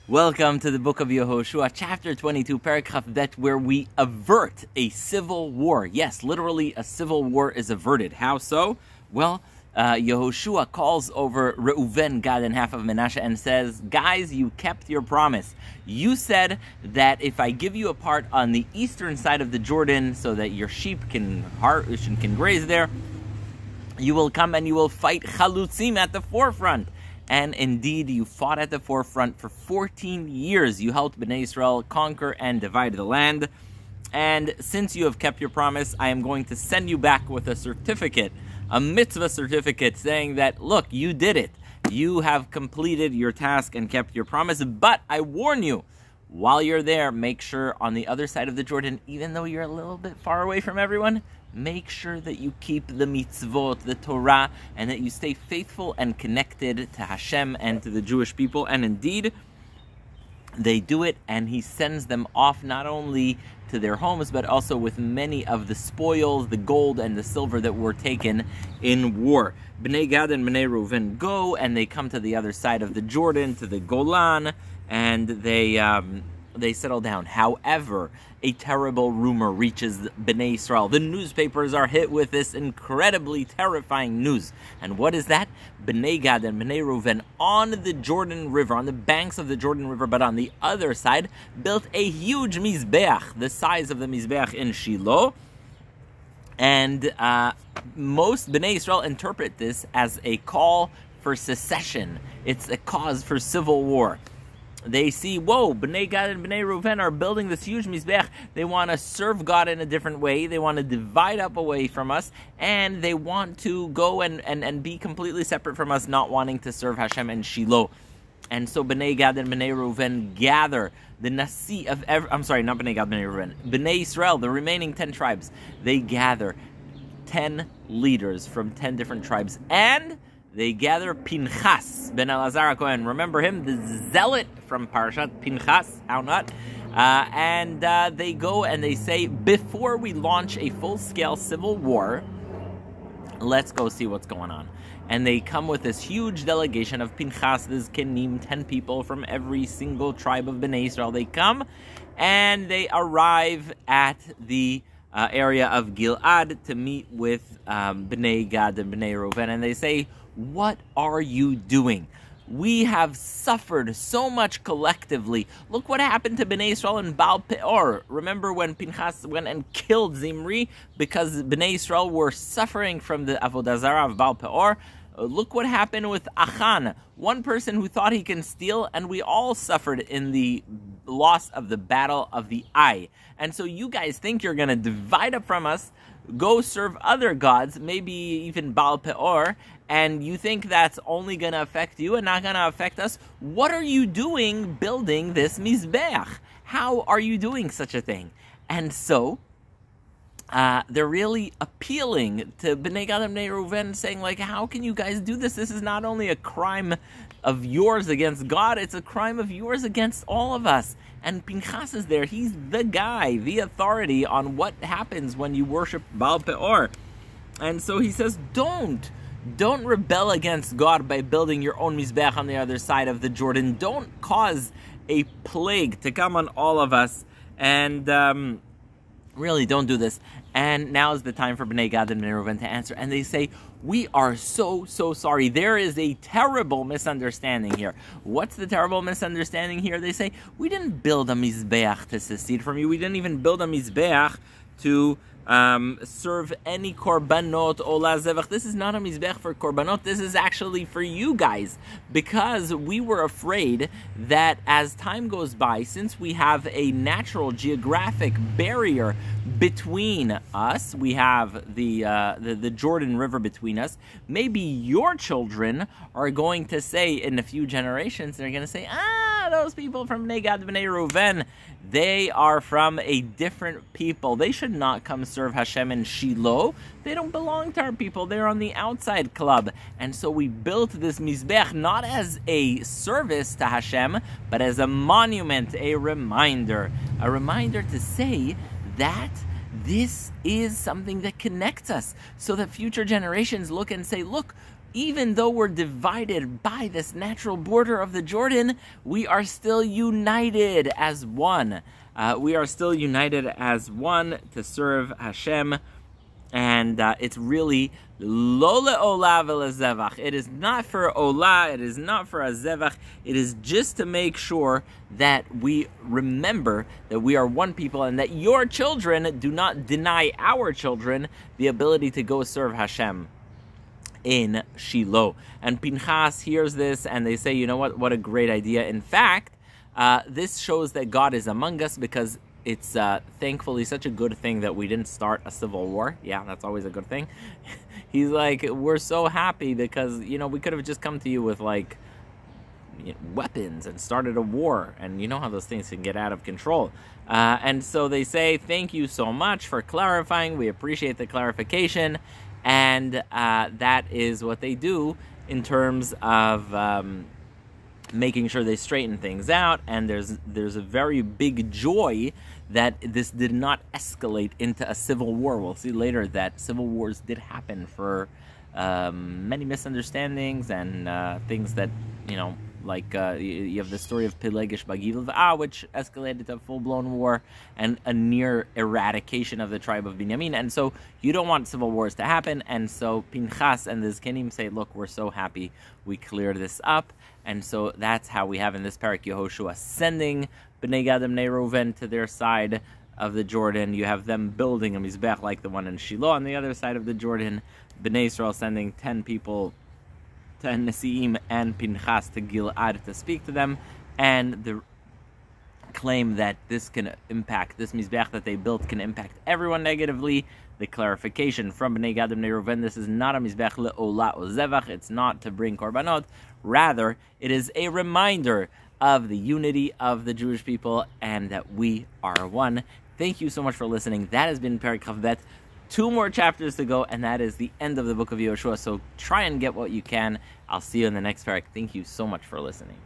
Welcome to the book of Yehoshua, Chapter 22, Paragraph Bet, where we avert a civil war. Yes, literally a civil war is averted. How so? Well, Yehoshua calls over Reuven, Gad, and half of Menashe and says, guys, you kept your promise. You said that if I give you a part on the eastern side of the Jordan so that your sheep can graze there, you will come and you will fight chalutzim at the forefront. And indeed, you fought at the forefront for 14 years. You helped Bnei Israel conquer and divide the land. And since you have kept your promise, I am going to send you back with a certificate, a mitzvah certificate, saying that, look, you did it. You have completed your task and kept your promise. But I warn you, while you're there, make sure on the other side of the Jordan, even though you're a little bit far away from everyone, make sure that you keep the mitzvot, the Torah, and that you stay faithful and connected to Hashem and to the Jewish people. And indeed, they do it, and he sends them off not only to their homes, but also with many of the spoils, the gold and the silver that were taken in war. Bnei Gad and Bnei Reuven go, and they come to the other side of the Jordan, to the Golan, and they settle down. However, a terrible rumor reaches Bnei Israel. The newspapers are hit with this incredibly terrifying news. And what is that? Bnei Gad and Bnei Reuven on the Jordan River, on the banks of the Jordan River, but on the other side, built a huge mizbeach, the size of the mizbeach in Shiloh. And most Bnei Israel interpret this as a call for secession. It's a cause for civil war. They see, whoa, Bnei Gad and Bnei Reuven are building this huge mizbeach. They want to serve God in a different way. They want to divide up away from us. And they want to go and be completely separate from us, not wanting to serve Hashem and Shiloh. And so Bnei Gad and Bnei Reuven gather the Nasi of not Bnei Gad, Bnei Reuven, Bnei Israel, the remaining 10 tribes. They gather 10 leaders from 10 different tribes. And they gather Pinchas ben Elazar HaKohen. Remember him, the zealot from Parashat Pinchas, how not? And they go and they say, before we launch a full-scale civil war, let's go see what's going on. And they come with this huge delegation of Pinchas, this Kenim, 10 people from every single tribe of Bnei Israel. They come and they arrive at the area of Gilad to meet with Bnei Gad and Bnei Reuven. And they say, what are you doing? We have suffered so much collectively. Look what happened to Bnei Israel in Baal Peor. Remember when Pinchas went and killed Zimri because Bnei Israel were suffering from the Avodah Zarah of Baal Peor? Look what happened with Achan, one person who thought he can steal, and we all suffered in the loss of the battle of the Ai. And so you guys think you're going to divide up from us, go serve other gods, maybe even Baal Peor, and you think that's only going to affect you and not going to affect us? What are you doing building this mizbeach? How are you doing such a thing? And so they're really appealing to Bnei Gad and Bnei Reuven, saying, like, how can you guys do this? This is not only a crime of yours against God, it's a crime of yours against all of us. And Pinchas is there. He's the guy, the authority on what happens when you worship Baal Peor. And so he says, don't rebel against God by building your own mizbeach on the other side of the Jordan. Don't cause a plague to come on all of us. And really, don't do this. And now is the time for Bnei Gad and Bnei Reuven to answer. And they say, we are so sorry. There is a terrible misunderstanding here. What's the terrible misunderstanding here? They say, we didn't build a mizbeach to secede from you. We didn't even build a mizbeach to serve any korbanot ola zevach. This is not a mizbech for korbanot. This is actually for you guys, because we were afraid that as time goes by, since we have a natural geographic barrier between us, we have the Jordan River between us, maybe your children are going to say in a few generations, they're going to say, those people from Bnei Gad, Bnei Reuven, they are from a different people. They should not come serve Hashem in Shiloh. They don't belong to our people. They're on the outside club. And so we built this mizbech not as a service to Hashem, but as a monument, a reminder to say that this is something that connects us, so that future generations look and say, look, even though we're divided by this natural border of the Jordan, we are still united as one. We are still united as one to serve Hashem. And it's really lo le'olah ve'lezevach. It is not for olah, it is not for a zevach. It is just to make sure that we remember that we are one people and that your children do not deny our children the ability to go serve Hashem in Shiloh. And Pinchas hears this and they say, you know what a great idea. In fact, this shows that God is among us, because it's thankfully such a good thing that we didn't start a civil war. Yeah, that's always a good thing. He's like, we're so happy because, we could have just come to you with weapons and started a war. And you know how those things can get out of control. And so they say, thank you so much for clarifying. We appreciate the clarification. And that is what they do in terms of making sure they straighten things out. And there's a very big joy that this did not escalate into a civil war. We'll see later that civil wars did happen for many misunderstandings and things that, you have the story of Pelegish Bagivil, which escalated to a full-blown war and a near eradication of the tribe of Binyamin. And so you don't want civil wars to happen. And so Pinchas and the Zkenim say, look, we're so happy we cleared this up. And so that's how we have in this parak Yehoshua sending Bnei Gad and Bnei Reuven to their side of the Jordan. You have them building a mizbech like the one in Shiloh on the other side of the Jordan. Bnei Israel sending 10 people, 10 Nesiim and Pinchas to Gilad to speak to them, and the claim that this can impact, this mizbech that they built can impact everyone negatively. The clarification from Bnei Gad and Bnei Reuven, this is not a mizbech le'olah o zevach, it's not to bring korbanot, rather it is a reminder of the unity of the Jewish people and that we are one. Thank you so much for listening. That has been Perek Chavbet. 2 more chapters to go, and that is the end of the book of Yehoshua. So try and get what you can. I'll see you in the next parak. Thank you so much for listening.